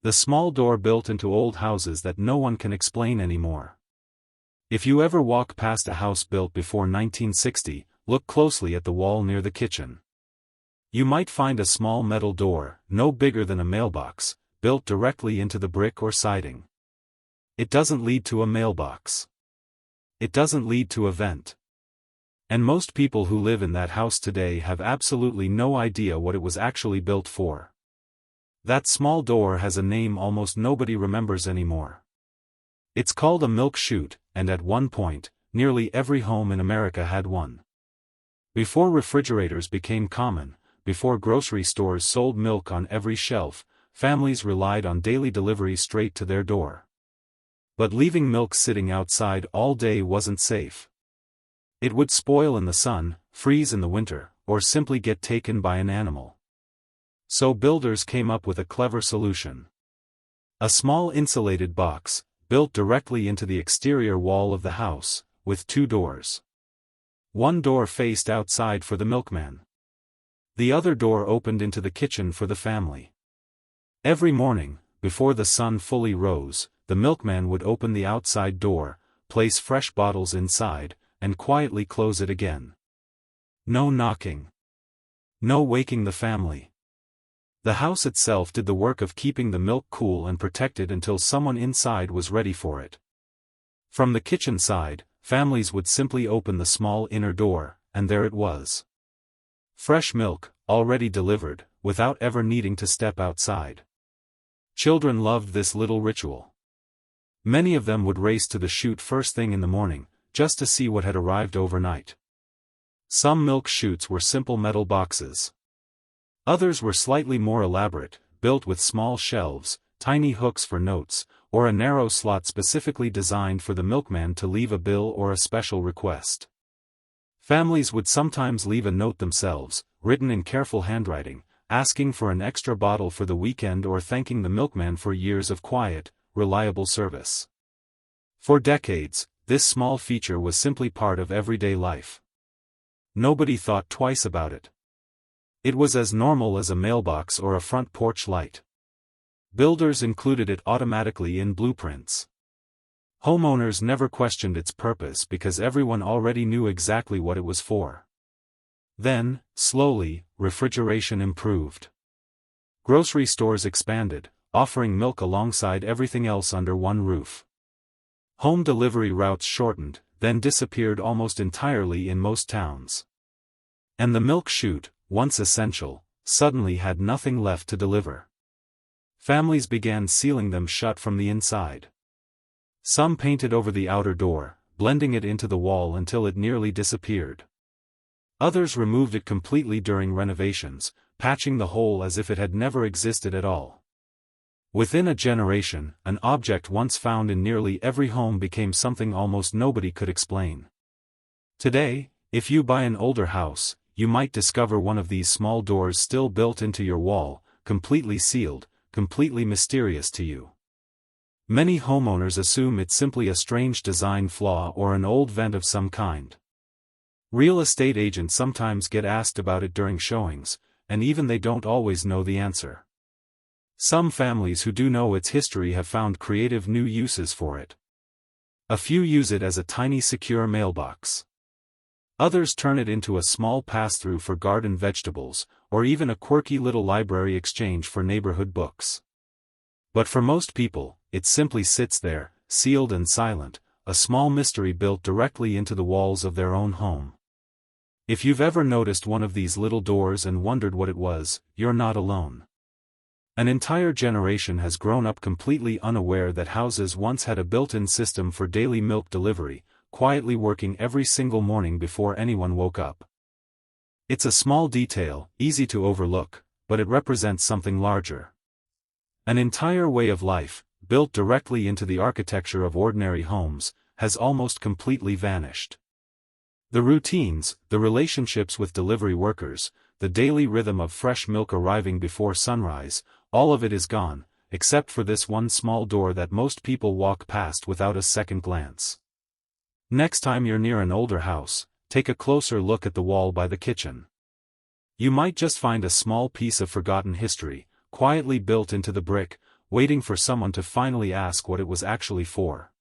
The small door built into old houses that no one can explain anymore. If you ever walk past a house built before 1960, look closely at the wall near the kitchen. You might find a small metal door, no bigger than a mailbox, built directly into the brick or siding. It doesn't lead to a mailbox. It doesn't lead to a vent. And most people who live in that house today have absolutely no idea what it was actually built for. That small door has a name almost nobody remembers anymore. It's called a milk chute, and at one point, nearly every home in America had one. Before refrigerators became common, before grocery stores sold milk on every shelf, families relied on daily deliveries straight to their door. But leaving milk sitting outside all day wasn't safe. It would spoil in the sun, freeze in the winter, or simply get taken by an animal. So builders came up with a clever solution. A small insulated box, built directly into the exterior wall of the house, with two doors. One door faced outside for the milkman. The other door opened into the kitchen for the family. Every morning, before the sun fully rose, the milkman would open the outside door, place fresh bottles inside, and quietly close it again. No knocking. No waking the family. The house itself did the work of keeping the milk cool and protected until someone inside was ready for it. From the kitchen side, families would simply open the small inner door, and there it was. Fresh milk, already delivered, without ever needing to step outside. Children loved this little ritual. Many of them would race to the chute first thing in the morning, just to see what had arrived overnight. Some milk chutes were simple metal boxes. Others were slightly more elaborate, built with small shelves, tiny hooks for notes, or a narrow slot specifically designed for the milkman to leave a bill or a special request. Families would sometimes leave a note themselves, written in careful handwriting, asking for an extra bottle for the weekend or thanking the milkman for years of quiet, reliable service. For decades, this small feature was simply part of everyday life. Nobody thought twice about it. It was as normal as a mailbox or a front porch light. Builders included it automatically in blueprints. Homeowners never questioned its purpose because everyone already knew exactly what it was for. Then, slowly, refrigeration improved. Grocery stores expanded, offering milk alongside everything else under one roof. Home delivery routes shortened, then disappeared almost entirely in most towns. And the milk chute, once essential, suddenly had nothing left to deliver. Families began sealing them shut from the inside. Some painted over the outer door, blending it into the wall until it nearly disappeared. Others removed it completely during renovations, patching the hole as if it had never existed at all. Within a generation, an object once found in nearly every home became something almost nobody could explain. Today, if you buy an older house, you might discover one of these small doors still built into your wall, completely sealed, completely mysterious to you. Many homeowners assume it's simply a strange design flaw or an old vent of some kind. Real estate agents sometimes get asked about it during showings, and even they don't always know the answer. Some families who do know its history have found creative new uses for it. A few use it as a tiny secure mailbox. Others turn it into a small pass-through for garden vegetables, or even a quirky little library exchange for neighborhood books. But for most people, it simply sits there, sealed and silent, a small mystery built directly into the walls of their own home. If you've ever noticed one of these little doors and wondered what it was, you're not alone. An entire generation has grown up completely unaware that houses once had a built-in system for daily milk delivery, quietly working every single morning before anyone woke up. It's a small detail, easy to overlook, but it represents something larger. An entire way of life, built directly into the architecture of ordinary homes, has almost completely vanished. The routines, the relationships with delivery workers, the daily rhythm of fresh milk arriving before sunrise, all of it is gone, except for this one small door that most people walk past without a second glance. Next time you're near an older house, take a closer look at the wall by the kitchen. You might just find a small piece of forgotten history, quietly built into the brick, waiting for someone to finally ask what it was actually for.